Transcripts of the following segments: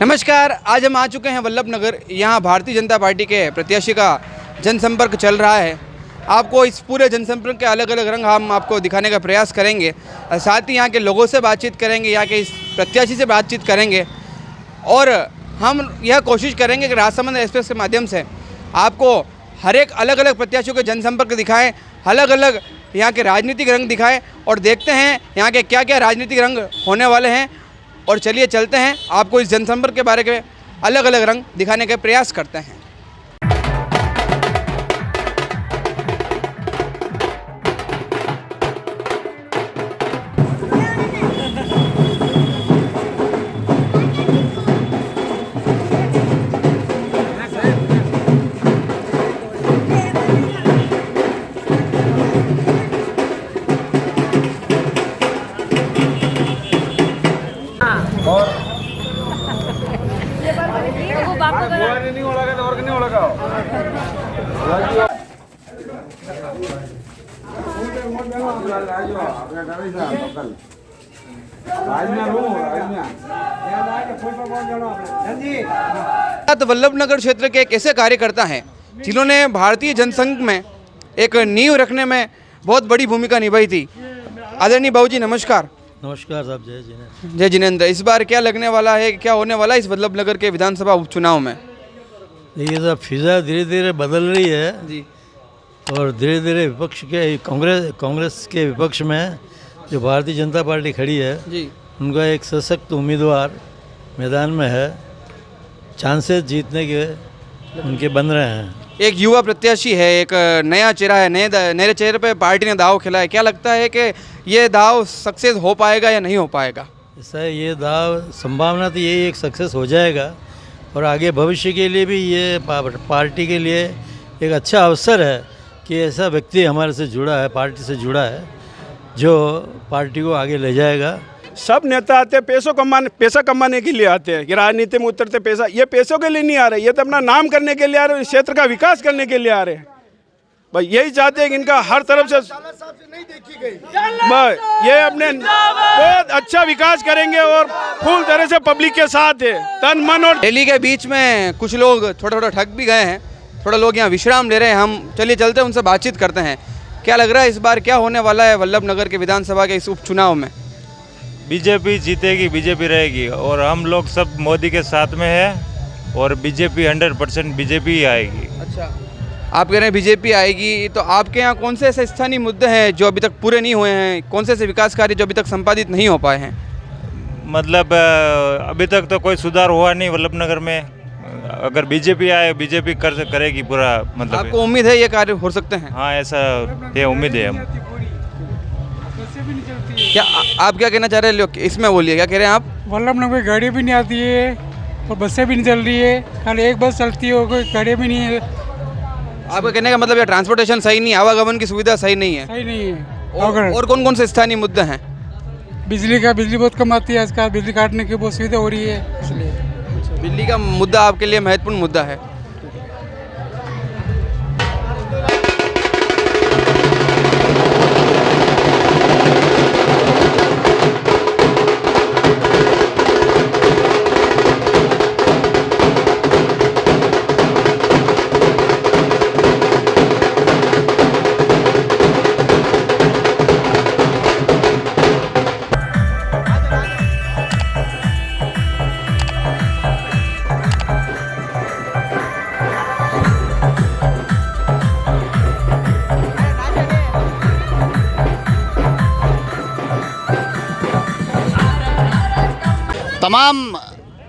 नमस्कार, आज हम आ चुके हैं वल्लभ नगर। यहाँ भारतीय जनता पार्टी के प्रत्याशी का जनसंपर्क चल रहा है। आपको इस पूरे जनसंपर्क के अलग अलग रंग हम आपको दिखाने का प्रयास करेंगे। साथ ही यहाँ के लोगों से बातचीत करेंगे, यहाँ के इस प्रत्याशी से बातचीत करेंगे और हम यह कोशिश करेंगे कि राजसमंद एक्सप्रेस के माध्यम से आपको हर एक अलग अलग प्रत्याशियों के जनसंपर्क दिखाएं, अलग अलग यहाँ के राजनीतिक रंग दिखाएं और देखते हैं यहाँ के क्या क्या राजनीतिक रंग होने वाले हैं। और चलिए चलते हैं, आपको इस जनसंपर्क के बारे में अलग अलग रंग दिखाने का प्रयास करते हैं। वल्लभ नगर क्षेत्र के एक ऐसे कार्यकर्ता हैं जिन्होंने भारतीय जनसंघ में एक नींव रखने में बहुत बड़ी भूमिका निभाई थी। आदरणीय बाबूजी नमस्कार। नमस्कार साहब, जय जिनेंद्र। जय जिनेंद्र। इस बार क्या लगने वाला है, क्या होने वाला है इस वल्लभ नगर के विधानसभा उपचुनाव में? देखिए साहब, फिजा धीरे धीरे बदल रही है जी। और धीरे धीरे विपक्ष के कांग्रेस के विपक्ष में जो भारतीय जनता पार्टी खड़ी है जी, उनका एक सशक्त उम्मीदवार मैदान में है। चांसेस जीतने के उनके बन रहे हैं। एक युवा प्रत्याशी है, एक नया चेहरा है, नए चेहरे पे पार्टी ने दाव खेला है। क्या लगता है कि ये दाव सक्सेस हो पाएगा या नहीं हो पाएगा? ऐसा है, ये दाव संभावना तो यही एक सक्सेस हो जाएगा और आगे भविष्य के लिए भी ये पार्टी के लिए एक अच्छा अवसर है कि ऐसा व्यक्ति हमारे से जुड़ा है, पार्टी से जुड़ा है, जो पार्टी को आगे ले जाएगा। सब नेता आते हैं पैसा कमाने के लिए आते हैं कि राजनीति में उतरते पैसा, ये पैसों के लिए नहीं आ रहे, ये तो अपना नाम करने के लिए आ रहे हैं, इस क्षेत्र का विकास करने के लिए आ रहे हैं। भाई यही चाहते हैं कि इनका हर तरफ से भाई ये अपने बहुत अच्छा विकास करेंगे और फुल तरह से पब्लिक के साथ है, तन मन और। रैली के बीच में कुछ लोग थोड़ा थक भी गए हैं, थोड़ा लोग यहाँ विश्राम ले रहे हैं। हम चलिए चलते हैं, उनसे बातचीत करते हैं। क्या लग रहा है इस बार क्या होने वाला है वल्लभ नगर के विधानसभा के इस उपचुनाव में? बीजेपी जीतेगी, बीजेपी रहेगी और हम लोग सब मोदी के साथ में है और बीजेपी 100% बीजेपी ही आएगी। अच्छा, आप कह रहे हैं बीजेपी आएगी, तो आपके यहाँ कौन से ऐसे स्थानीय मुद्दे हैं जो अभी तक पूरे नहीं हुए हैं? कौन से ऐसे विकास कार्य जो अभी तक संपादित नहीं हो पाए हैं? मतलब अभी तक तो कोई सुधार हुआ नहीं वल्लभ नगर में। अगर बीजेपी आए, बीजेपी करेगी पूरा। मतलब आपको उम्मीद है ये कार्य हो सकते हैं? हाँ, ऐसा ये उम्मीद है हम। क्या आप क्या कहना चाह रहे हैं? इसमें बोलिए, क्या कह रहे हैं आप? वल्लभ नगर में गाड़ी भी नहीं आती है और बसें भी नहीं चल रही है, खाली एक बस चलती है और कोई गाड़ी भी नहीं है। आपका कहने का मतलब ये ट्रांसपोर्टेशन सही नहीं है, आवागमन की सुविधा सही नहीं है? सही नहीं है। और कौन कौन से स्थानीय मुद्दे हैं? बिजली बहुत कम आती है आजकल, बिजली काटने की बहुत सुविधा हो रही है, इसलिए। बिजली का मुद्दा आपके लिए महत्वपूर्ण मुद्दा है। तमाम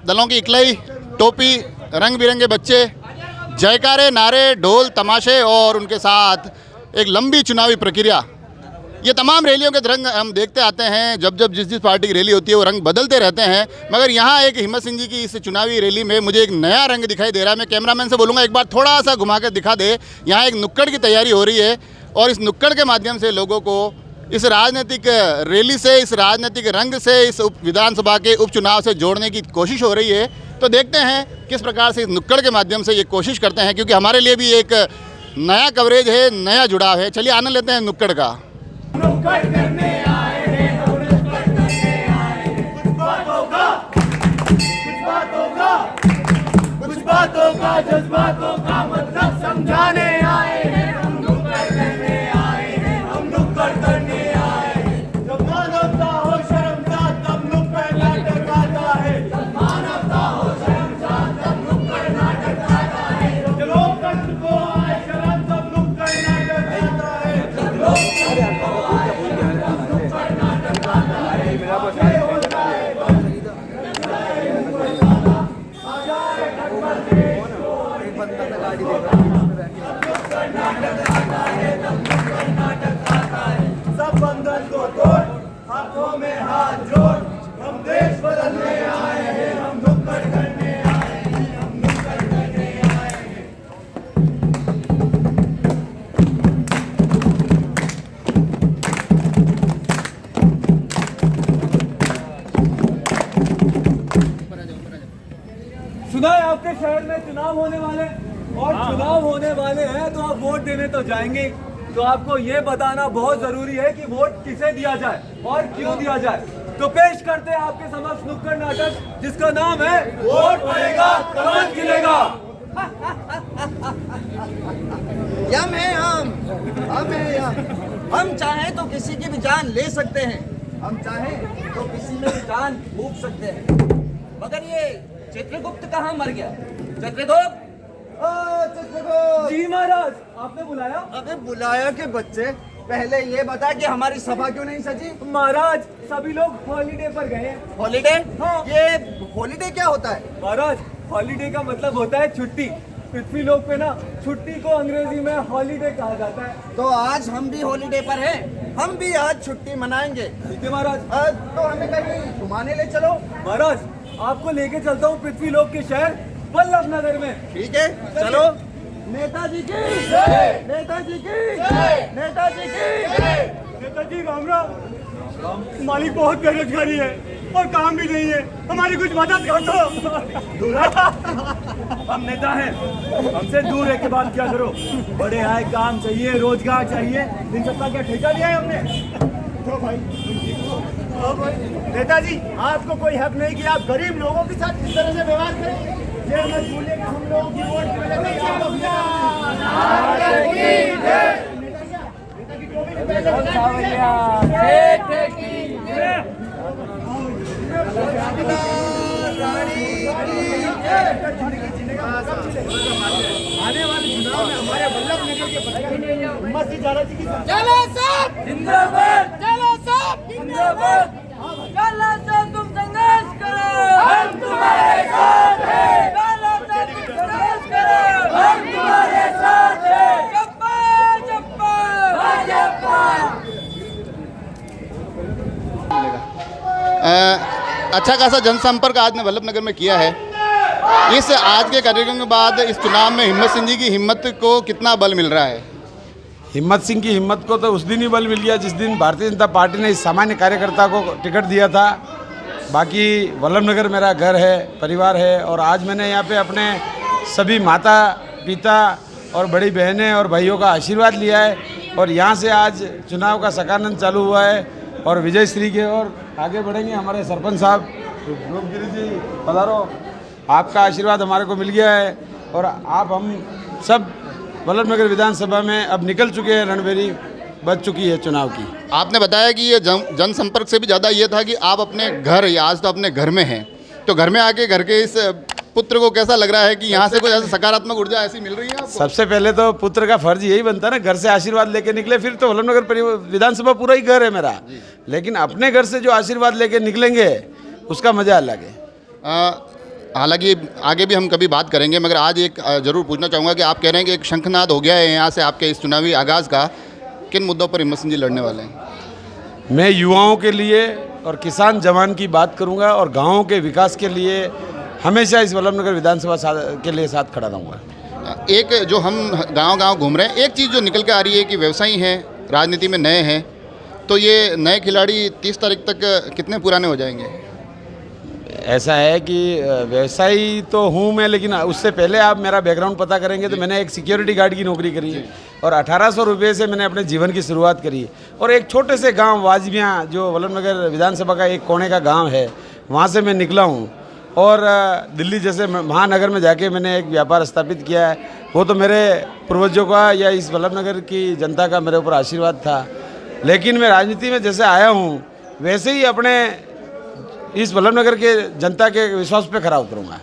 दलों की इकलई, टोपी, रंग बिरंगे बच्चे, जयकारे, नारे, ढोल, तमाशे और उनके साथ एक लंबी चुनावी प्रक्रिया। ये तमाम रैलियों के रंग हम देखते आते हैं। जब जिस पार्टी की रैली होती है वो रंग बदलते रहते हैं, मगर यहाँ एक हिम्मत सिंह जी की इस चुनावी रैली में मुझे एक नया रंग दिखाई दे रहा है। मैं कैमरामैन से बोलूँगा एक बार थोड़ा सा घुमा कर दिखा दे। यहाँ एक नुक्कड़ की तैयारी हो रही है और इस नुक्कड़ के माध्यम से लोगों को इस राजनीतिक रैली से, इस राजनीतिक रंग से, इस विधानसभा के उपचुनाव से जोड़ने की कोशिश हो रही है। तो देखते हैं किस प्रकार से इस नुक्कड़ के माध्यम से ये कोशिश करते हैं, क्योंकि हमारे लिए भी एक नया कवरेज है, नया जुड़ाव है। चलिए आनंद लेते हैं नुक्कड़ का। कुछ बातों का लोगों का जज्बातों का मतलब समझाने आए हैं, हम नुक्कड़ करने आए हैं, हम नुक्कड़ करने आए हैं। जब मानवता हो शर्मसार तब नुक्कड़ नाटक आता है, जब मानवता हो शर्मसार तब नुक्कड़ नाटक आता है, जब लोकतंत्र को आए शर्म तब नुक्कड़ नाटक आता है, जब लोकतंत्र को आए शर्म तब नुक्कड़ नाटक आता है। सब बंधन को तोड़, हाथों में हाथ जोड़, हम देश बदलने आए हैं, हम नुक्कड़ करने आए हैं, हम नुक्कड़ करने आए हैं। सुना है आपके शहर में चुनाव होने वाले, और चुनाव होने वाले हैं तो आप वोट देने तो जाएंगे, तो आपको ये बताना बहुत जरूरी है कि वोट किसे दिया जाए और क्यों दिया जाए। तो पेश करते हैं आपके समक्ष नुक्कड़ नाटक जिसका नाम है वोट पड़ेगा कमल खिलेगा। यम है हम है यम। हम चाहें तो किसी की भी जान ले सकते हैं, हम चाहें तो किसी में भी जान फूंक सकते हैं। मगर ये चित्रगुप्त कहाँ मर गया? चित्रगुप्त जी महाराज, आपने बुलाया? अबे बुलाया के बच्चे, पहले ये बता कि हमारी सभा क्यों नहीं सजी? महाराज सभी लोग हॉलीडे पर गए हैं। हॉलीडे? हाँ। ये हॉलीडे क्या होता है? महाराज हॉलीडे का मतलब होता है छुट्टी। पृथ्वी लोक पे ना छुट्टी को अंग्रेजी में हॉलीडे कहा जाता है। तो आज हम भी हॉलीडे पर हैं, हम भी आज छुट्टी मनाएंगे। ठीक है महाराज। तो हमें कहीं घुमाने ले चलो। महाराज आपको लेके चलता हूँ पृथ्वी लोक के शहर वल्लभ नगर में। ठीक है चलो। नेताजी की जय, नेताजी की जय, नेताजी की जय। नेताजी राम राम। मालिक बहुत बेरोजगारी है और काम भी नहीं है, हमारी कुछ मदद कर दो। हम नेता हैं, हमसे दूर रह के बात क्या करो। बड़े आए, काम चाहिए, रोजगार चाहिए, इन सबका क्या ठेका लिया है हमने? तो भाई नेताजी आपको कोई हक नहीं कि आप गरीब लोगों के साथ किस तरह से व्यवहार करें। ये मत भूलिए कि हम लोगों की वोट की वजह से आने वाले चुनाव में हमारे वल्लभ नगर के हिम्मत सिंह झाला जी की जिंदाबाद, जिंदाबाद, तुम संघर्ष करो, हम तुम्हारे साथ हैं। तुम संघर्ष करो, हम तुम्हारे साथ हैं। जप्पा जप्पा भाजपा। अच्छा खासा जनसंपर्क आज ने वल्लभ नगर में किया है। इस आज के कार्यक्रम के बाद इस चुनाव में हिम्मत सिंह जी की हिम्मत को कितना बल मिल रहा है? हिम्मत सिंह की हिम्मत को तो उस दिन ही बल मिल गया जिस दिन भारतीय जनता पार्टी ने इस सामान्य कार्यकर्ता को टिकट दिया था। बाकी वल्लभ नगर मेरा घर है, परिवार है, और आज मैंने यहाँ पे अपने सभी माता पिता और बड़ी बहनें और भाइयों का आशीर्वाद लिया है, और यहाँ से आज चुनाव का सकानंद चालू हुआ है और विजय श्री के और आगे बढ़ेंगे। हमारे सरपंच साहब रूपगिरी जी पधारो, आपका आशीर्वाद हमारे को मिल गया है, और आप हम सब वल्लभ नगर विधानसभा में अब निकल चुके हैं, रणभेरी बच चुकी है चुनाव की। आपने बताया कि ये जनसंपर्क से भी ज़्यादा ये था कि आप अपने घर, या आज तो अपने घर में हैं, तो घर में आके घर के इस पुत्र को कैसा लग रहा है कि यहाँ से कोई ऐसा सकारात्मक ऊर्जा ऐसी मिल रही है आपको? सबसे पहले तो पुत्र का फर्ज यही बनता है ना, घर से आशीर्वाद लेके निकले, फिर तो वल्लभ नगर विधानसभा पूरा ही घर है मेरा, लेकिन अपने घर से जो आशीर्वाद लेके निकलेंगे उसका मजा अलग है। हालांकि आगे भी हम कभी बात करेंगे, मगर आज एक जरूर पूछना चाहूँगा कि आप कह रहे हैं कि एक शंखनाद हो गया है यहाँ से आपके इस चुनावी आगाज़ का, किन मुद्दों पर हिम्मत सिंह जी लड़ने वाले हैं? मैं युवाओं के लिए और किसान जवान की बात करूँगा, और गाँवों के विकास के लिए हमेशा इस वल्लभ नगर विधानसभा के लिए साथ खड़ा रहूँगा। एक जो हम गांव-गांव घूम रहे हैं, एक चीज़ जो निकल के आ रही है कि व्यवसायी हैं, राजनीति में नए हैं, तो ये नए खिलाड़ी 30 तारीख तक कितने पुराने हो जाएंगे? ऐसा है कि व्यवसायी तो हूँ मैं, लेकिन उससे पहले आप मेरा बैकग्राउंड पता करेंगे तो मैंने एक सिक्योरिटी गार्ड की नौकरी करी है, और 1800 रुपये से मैंने अपने जीवन की शुरुआत करी, और एक छोटे से गांव वाजबियाँ जो वल्लभ नगर विधानसभा का एक कोने का गांव है, वहाँ से मैं निकला हूँ, और दिल्ली जैसे महानगर में जाके मैंने एक व्यापार स्थापित किया है। वो तो मेरे पूर्वजों का या इस वल्लभनगर की जनता का मेरे ऊपर आशीर्वाद था। लेकिन मैं राजनीति में जैसे आया हूँ वैसे ही अपने इस वल्लभनगर के जनता के विश्वास पे खरा उतरूँगा।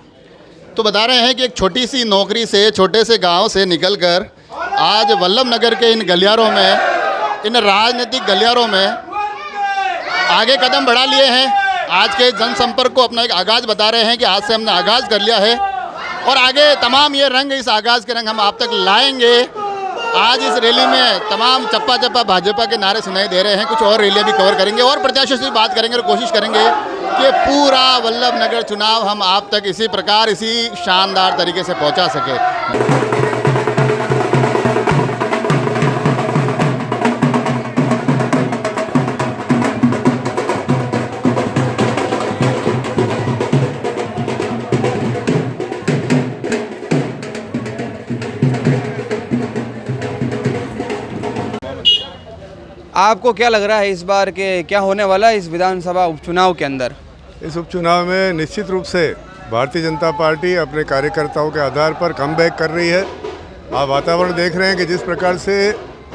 तो बता रहे हैं कि एक छोटी सी नौकरी से, छोटे से गांव से निकलकर आज वल्लभनगर के इन गलियारों में, इन राजनीतिक गलियारों में आगे कदम बढ़ा लिए हैं। आज के जनसंपर्क को अपना एक आगाज़ बता रहे हैं कि आज से हमने आगाज़ कर लिया है और आगे तमाम ये रंग, इस आगाज़ के रंग हम आप तक लाएंगे। आज इस रैली में तमाम चप्पा चप्पा भाजपा के नारे सुनाई दे रहे हैं। कुछ और रैलियाँ भी कवर करेंगे और प्रत्याशियों से भी बात करेंगे और कोशिश करेंगे कि पूरा वल्लभनगर चुनाव हम आप तक इसी प्रकार, इसी शानदार तरीके से पहुंचा सके। आपको क्या लग रहा है इस बार के क्या होने वाला है इस विधानसभा उपचुनाव के अंदर? इस उपचुनाव में निश्चित रूप से भारतीय जनता पार्टी अपने कार्यकर्ताओं के आधार पर कमबैक कर रही है। आप वातावरण देख रहे हैं कि जिस प्रकार से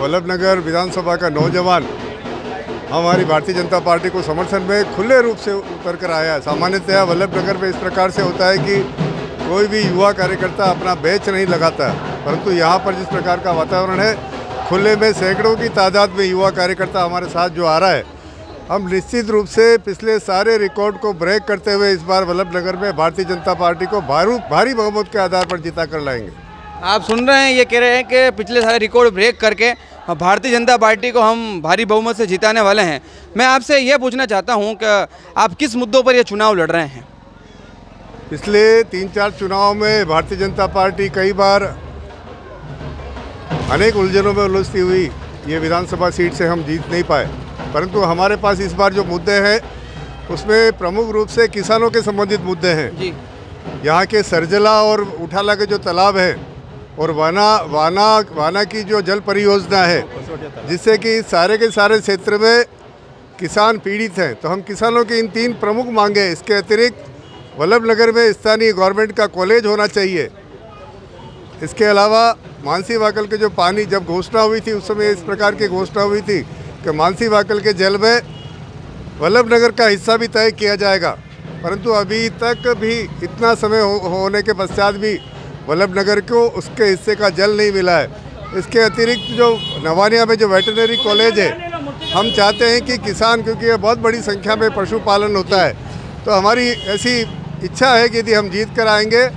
वल्लभनगर विधानसभा का नौजवान हमारी भारतीय जनता पार्टी को समर्थन में खुले रूप से उतर कर आया है। सामान्यतः वल्लभनगर में इस प्रकार से होता है कि कोई भी युवा कार्यकर्ता अपना बैच नहीं लगाता, परंतु यहाँ पर जिस प्रकार का वातावरण है, खुले में सैकड़ों की तादाद में युवा कार्यकर्ता हमारे साथ जो आ रहा है, हम निश्चित रूप से पिछले सारे रिकॉर्ड को ब्रेक करते हुए इस बार वल्लभनगर में भारतीय जनता पार्टी को भारी बहुमत के आधार पर जिता कर लाएंगे। आप सुन रहे हैं, ये कह रहे हैं कि पिछले सारे रिकॉर्ड ब्रेक करके भारतीय जनता पार्टी को हम भारी बहुमत से जिताने वाले हैं। मैं आपसे ये पूछना चाहता हूँ कि आप किस मुद्दों पर ये चुनाव लड़ रहे हैं? पिछले 3-4 चुनाव में भारतीय जनता पार्टी कई बार अनेक उलझनों में उलझती हुई ये विधानसभा सीट से हम जीत नहीं पाए, परंतु हमारे पास इस बार जो मुद्दे हैं उसमें प्रमुख रूप से किसानों के संबंधित मुद्दे हैं जी। यहाँ के सरजला और उठाला के जो तालाब है और वाना की जो जल परियोजना है, जिससे कि सारे के सारे क्षेत्र में किसान पीड़ित हैं। तो हम किसानों की इन 3 प्रमुख मांगे, इसके अतिरिक्त वल्लभनगर में स्थानीय गवर्नमेंट का कॉलेज होना चाहिए। इसके अलावा मानसी वाकल के जो पानी, जब घोषणा हुई थी उस समय इस प्रकार की घोषणा हुई थी कि मानसी वाकल के जल में वल्लभनगर का हिस्सा भी तय किया जाएगा, परंतु अभी तक भी इतना समय होने के पश्चात भी वल्लभनगर को उसके हिस्से का जल नहीं मिला है। इसके अतिरिक्त जो नवानिया में जो वेटरनरी कॉलेज है, हम चाहते हैं कि किसान, क्योंकि ये बहुत बड़ी संख्या में पशुपालन होता है, तो हमारी ऐसी इच्छा है कि यदि हम जीत कर आएंगे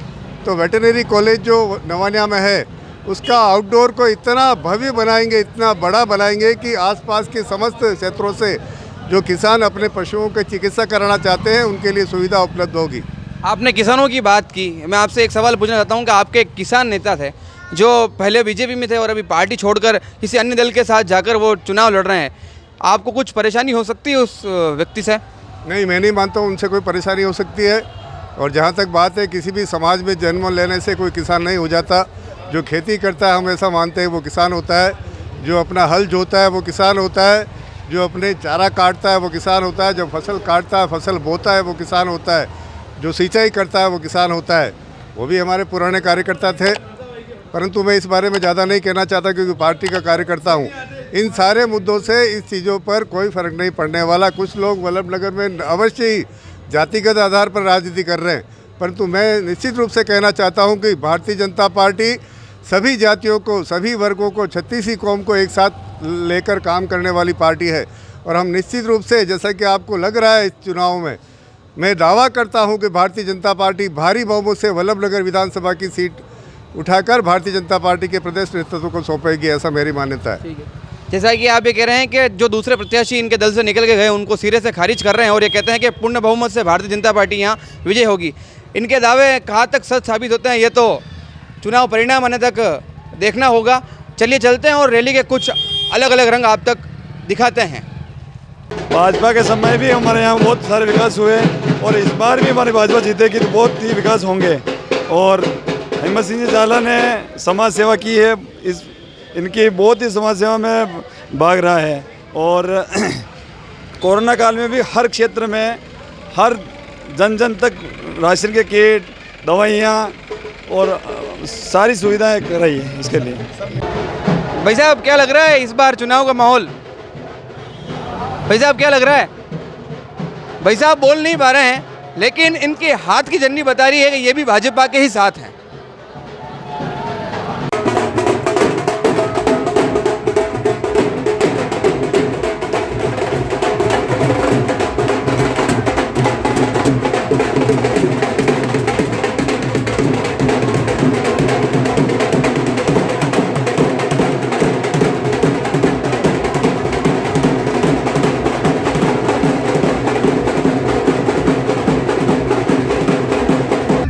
तो वेटरनरी कॉलेज जो नवानिया में है उसका आउटडोर को इतना भव्य बनाएंगे, इतना बड़ा बनाएंगे कि आसपास के समस्त क्षेत्रों से जो किसान अपने पशुओं की चिकित्सा कराना चाहते हैं उनके लिए सुविधा उपलब्ध होगी। आपने किसानों की बात की, मैं आपसे एक सवाल पूछना चाहता हूं कि आपके एक किसान नेता थे जो पहले बीजेपी में थे और अभी पार्टी छोड़कर किसी अन्य दल के साथ जाकर वो चुनाव लड़ रहे हैं, आपको कुछ परेशानी हो सकती है उस व्यक्ति से? नहीं, मैं नहीं मानता हूँ उनसे कोई परेशानी हो सकती है। और जहाँ तक बात है, किसी भी समाज में जन्म लेने से कोई किसान नहीं हो जाता। जो खेती करता है हम ऐसा मानते हैं वो किसान होता है, जो अपना हल जोता है वो किसान होता है, जो अपने चारा काटता है वो किसान होता है, जो फसल काटता है, फसल बोता है वो किसान होता है, जो सिंचाई करता है वो किसान होता है। वो भी हमारे पुराने कार्यकर्ता थे, परंतु मैं इस बारे में ज़्यादा नहीं कहना चाहता क्योंकि पार्टी का कार्यकर्ता हूँ। इन सारे मुद्दों से, इस चीज़ों पर कोई फ़र्क नहीं पड़ने वाला। कुछ लोग वल्लभनगर में अवश्य ही जातिगत आधार पर राजनीति कर रहे हैं, परंतु मैं निश्चित रूप से कहना चाहता हूं कि भारतीय जनता पार्टी सभी जातियों को, सभी वर्गों को, 36 कौम को एक साथ लेकर काम करने वाली पार्टी है। और हम निश्चित रूप से, जैसा कि आपको लग रहा है इस चुनाव में, मैं दावा करता हूं कि भारतीय जनता पार्टी भारी बहुमत से वल्लभनगर विधानसभा की सीट उठाकर भारतीय जनता पार्टी के प्रदेश नेतृत्व को सौंपेगी, ऐसा मेरी मान्यता है। जैसा कि आप ये कह रहे हैं कि जो दूसरे प्रत्याशी इनके दल से निकल के गए उनको सिरे से खारिज कर रहे हैं और ये कहते हैं कि पूर्ण बहुमत से भारतीय जनता पार्टी यहाँ विजय होगी, इनके दावे कहाँ तक सच साबित होते हैं ये तो चुनाव परिणाम आने तक देखना होगा। चलिए चलते हैं और रैली के कुछ अलग अलग रंग आप तक दिखाते हैं। भाजपा के समय भी हमारे यहाँ बहुत सारे विकास हुए और इस बार भी हमारी भाजपा जीतेगी तो बहुत ही विकास होंगे। और हिम्मत सिंह जी झाला ने समाज सेवा की है, इनकी बहुत ही समाज सेवा में भाग रहा है। और कोरोना काल में भी हर क्षेत्र में, हर जन जन तक राशन के किट, दवाइयाँ और सारी सुविधाएं कर रही है इसके लिए। भाई साहब क्या लग रहा है इस बार चुनाव का माहौल? भाई साहब क्या लग रहा है? भाई साहब बोल नहीं पा रहे हैं, लेकिन इनके हाथ की झंडी बता रही है कि ये भी भाजपा के ही साथ हैं।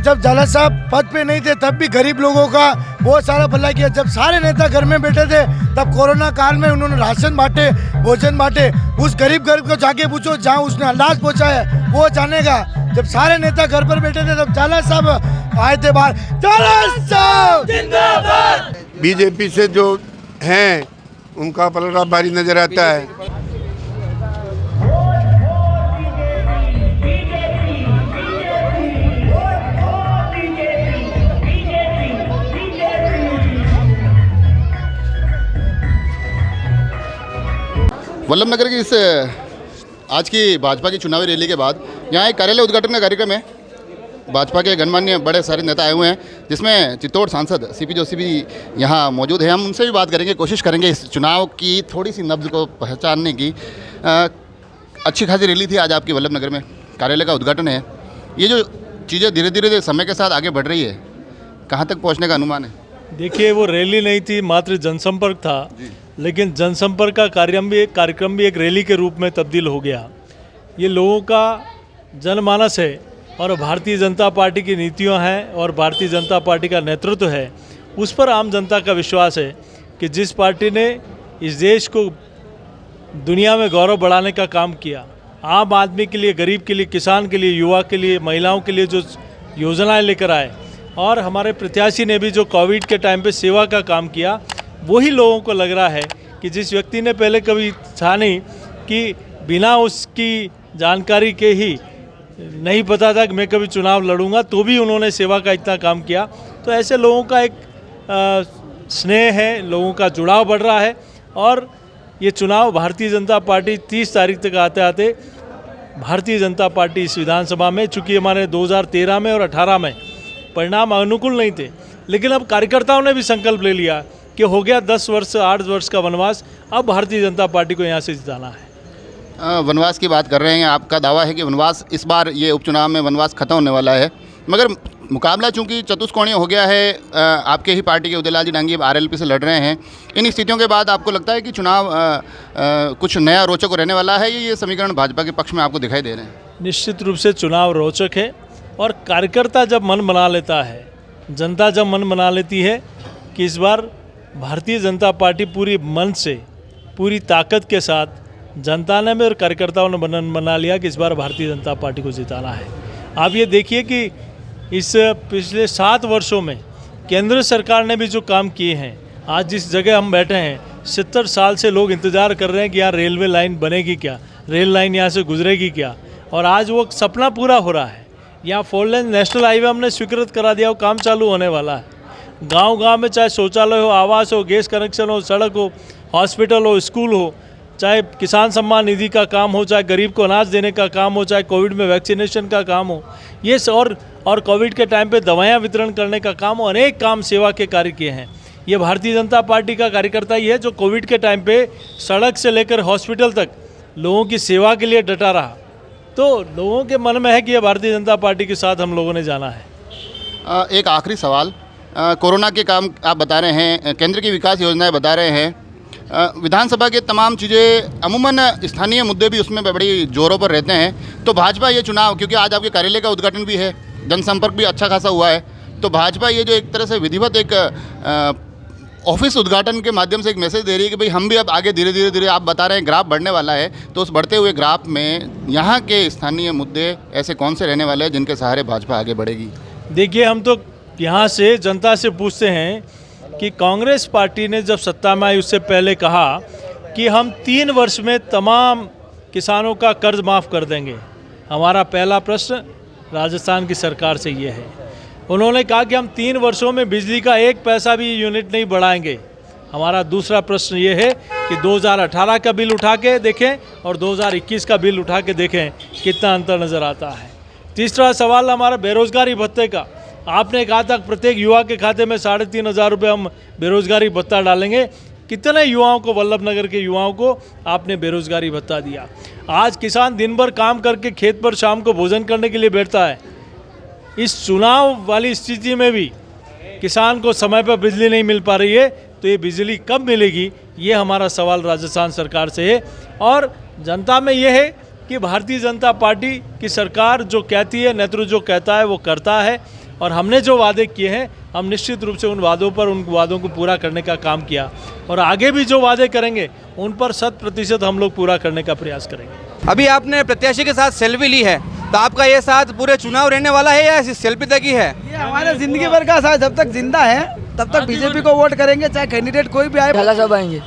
जब झाला साहब पद पे नहीं थे तब भी गरीब लोगों का बहुत सारा भला किया। जब सारे नेता घर में बैठे थे तब कोरोना काल में उन्होंने राशन बांटे, भोजन बांटे। उस गरीब को जाके पूछो जहाँ उसने अनाज पहुँचाया वो जानेगा। जब सारे नेता घर पर बैठे थे तब झाला साहब आए थे बाहर। झाला साहब जिंदाबाद। बीजेपी से जो हैं उनका पलड़ा भारी नजर आता है। वल्लभ नगर की इस आज की भाजपा की चुनावी रैली के बाद यहाँ एक कार्यालय उद्घाटन का कार्यक्रम है। भाजपा के गणमान्य बड़े सारे नेता आए हुए हैं, जिसमें चित्तौड़ सांसद सीपी जोशी भी यहाँ मौजूद है। हम उनसे भी बात करेंगे, कोशिश करेंगे इस चुनाव की थोड़ी सी नब्ज को पहचानने की। अच्छी खासी रैली थी आज आपकी वल्लभ नगर में, कार्यालय का उद्घाटन है। ये जो चीज़ें धीरे धीरे समय के साथ आगे बढ़ रही है, कहाँ तक पहुँचने का अनुमान है? देखिए, वो रैली नहीं थी, मात्र जनसंपर्क था, लेकिन जनसंपर्क का कार्यक्रम भी एक रैली के रूप में तब्दील हो गया। ये लोगों का जनमानस है और भारतीय जनता पार्टी की नीतियां हैं और भारतीय जनता पार्टी का नेतृत्व है, उस पर आम जनता का विश्वास है कि जिस पार्टी ने इस देश को दुनिया में गौरव बढ़ाने का काम किया, आम आदमी के लिए, गरीब के लिए, किसान के लिए, युवा के लिए, महिलाओं के लिए जो योजनाएं लेकर आए, और हमारे प्रत्याशी ने भी जो कोविड के टाइम पे सेवा का काम किया, वही लोगों को लग रहा है कि जिस व्यक्ति ने पहले कभी था नहीं कि बिना उसकी जानकारी के ही नहीं पता था कि मैं कभी चुनाव लड़ूंगा, तो भी उन्होंने सेवा का इतना काम किया। तो ऐसे लोगों का एक स्नेह है, लोगों का जुड़ाव बढ़ रहा है। और ये चुनाव भारतीय जनता पार्टी 30 तारीख तक आते आते भारतीय जनता पार्टी इस विधानसभा में, चूँकि हमारे 2013 में और 18 में परिणाम अनुकूल नहीं थे, लेकिन अब कार्यकर्ताओं ने भी संकल्प ले लिया कि हो गया 10 वर्ष 8 वर्ष का वनवास, अब भारतीय जनता पार्टी को यहाँ से जिताना है। वनवास की बात कर रहे हैं, आपका दावा है कि वनवास इस बार ये उपचुनाव में वनवास खत्म होने वाला है, मगर मुकाबला चूंकि चतुष्कोणीय हो गया है, आपके ही पार्टी के उदयलाल जी डांगी आरएलपी से लड़ रहे हैं। इन स्थितियों के बाद आपको लगता है कि चुनाव कुछ नया रोचक रहने वाला है, ये समीकरण भाजपा के पक्ष में आपको दिखाई दे रहे हैं? निश्चित रूप से चुनाव रोचक है, और कार्यकर्ता जब मन बना लेता है, जनता जब मन बना लेती है कि इस बार भारतीय जनता पार्टी पूरी मन से, पूरी ताकत के साथ जनता ने भी और कार्यकर्ताओं ने मन बना लिया कि इस बार भारतीय जनता पार्टी को जिताना है। आप ये देखिए कि इस पिछले 7 वर्षों में केंद्र सरकार ने भी जो काम किए हैं, आज जिस जगह हम बैठे हैं 70 साल से लोग इंतज़ार कर रहे हैं कि यहाँ रेलवे लाइन बनेगी क्या, रेल लाइन यहाँ से गुजरेगी क्या, और आज वो सपना पूरा हो रहा है। यहाँ 4 लेन नेशनल हाईवे हमने स्वीकृत करा दिया, वो काम चालू होने वाला है। गांव-गांव में चाहे शौचालय हो, आवास हो, गैस कनेक्शन हो, सड़क हो, हॉस्पिटल हो, स्कूल हो, चाहे किसान सम्मान निधि का काम हो, चाहे गरीब को अनाज देने का काम हो, चाहे कोविड में वैक्सीनेशन का काम हो, ये और कोविड के टाइम पे दवाइयाँ वितरण करने का काम हो, अनेक काम सेवा के कार्य किए हैं। ये भारतीय जनता पार्टी का कार्यकर्ता ही है जो कोविड के टाइम पे सड़क से लेकर हॉस्पिटल तक लोगों की सेवा के लिए डटा रहा। तो लोगों के मन में है कि ये भारतीय जनता पार्टी के साथ हम लोगों ने जाना है। एक आखिरी सवाल, कोरोना के काम आप बता रहे हैं, केंद्र की विकास योजनाएं बता रहे हैं, विधानसभा के तमाम चीज़ें, अमूमन स्थानीय मुद्दे भी उसमें बड़ी जोरों पर रहते हैं। तो भाजपा ये चुनाव, क्योंकि आज आपके कार्यालय का उद्घाटन भी है, जनसंपर्क भी अच्छा खासा हुआ है, तो भाजपा ये जो एक तरह से विधिवत एक ऑफिस उद्घाटन के माध्यम से एक मैसेज दे रही है कि भाई हम भी अब आगे धीरे धीरे आप बता रहे हैं ग्राफ बढ़ने वाला है, तो उस बढ़ते हुए ग्राफ में यहाँ के स्थानीय मुद्दे ऐसे कौन से रहने वाले हैं जिनके सहारे भाजपा आगे बढ़ेगी? देखिए, हम तो यहाँ से जनता से पूछते हैं कि कांग्रेस पार्टी ने जब सत्ता में आई उससे पहले कहा कि हम 3 वर्ष में तमाम किसानों का कर्ज माफ़ कर देंगे। हमारा पहला प्रश्न राजस्थान की सरकार से ये है, उन्होंने कहा कि हम 3 वर्षों में बिजली का 1 पैसा भी यूनिट नहीं बढ़ाएंगे। हमारा दूसरा प्रश्न ये है कि 2018 का बिल उठा के देखें और 2021 का बिल उठा के देखें कितना अंतर नज़र आता है। तीसरा सवाल हमारा बेरोज़गारी भत्ते का। आपने कहा था प्रत्येक युवा के खाते में 3,500 रुपये हम बेरोज़गारी भत्ता डालेंगे। कितने युवाओं को, वल्लभनगर के युवाओं को आपने बेरोज़गारी भत्ता दिया? आज किसान दिन भर काम करके खेत पर शाम को भोजन करने के लिए बैठता है। इस चुनाव वाली स्थिति में भी किसान को समय पर बिजली नहीं मिल पा रही है, तो ये बिजली कब मिलेगी, ये हमारा सवाल राजस्थान सरकार से है। और जनता में ये है कि भारतीय जनता पार्टी की सरकार जो कहती है, नेतृत्व जो कहता है वो करता है, और हमने जो वादे किए हैं हम निश्चित रूप से उन वादों को पूरा करने का काम किया, और आगे भी जो वादे करेंगे उन पर 100% हम लोग पूरा करने का प्रयास करेंगे। अभी आपने प्रत्याशी के साथ सेल्फी ली है, तो आपका ये साथ पूरे चुनाव रहने वाला है या सिर्फ सेल्फी तक ही है? ये हमारे जिंदगी भर का साथ, जब तक जिंदा है तब तक बीजेपी को वोट करेंगे, चाहे कैंडिडेट कोई भी आए। सब आएंगे।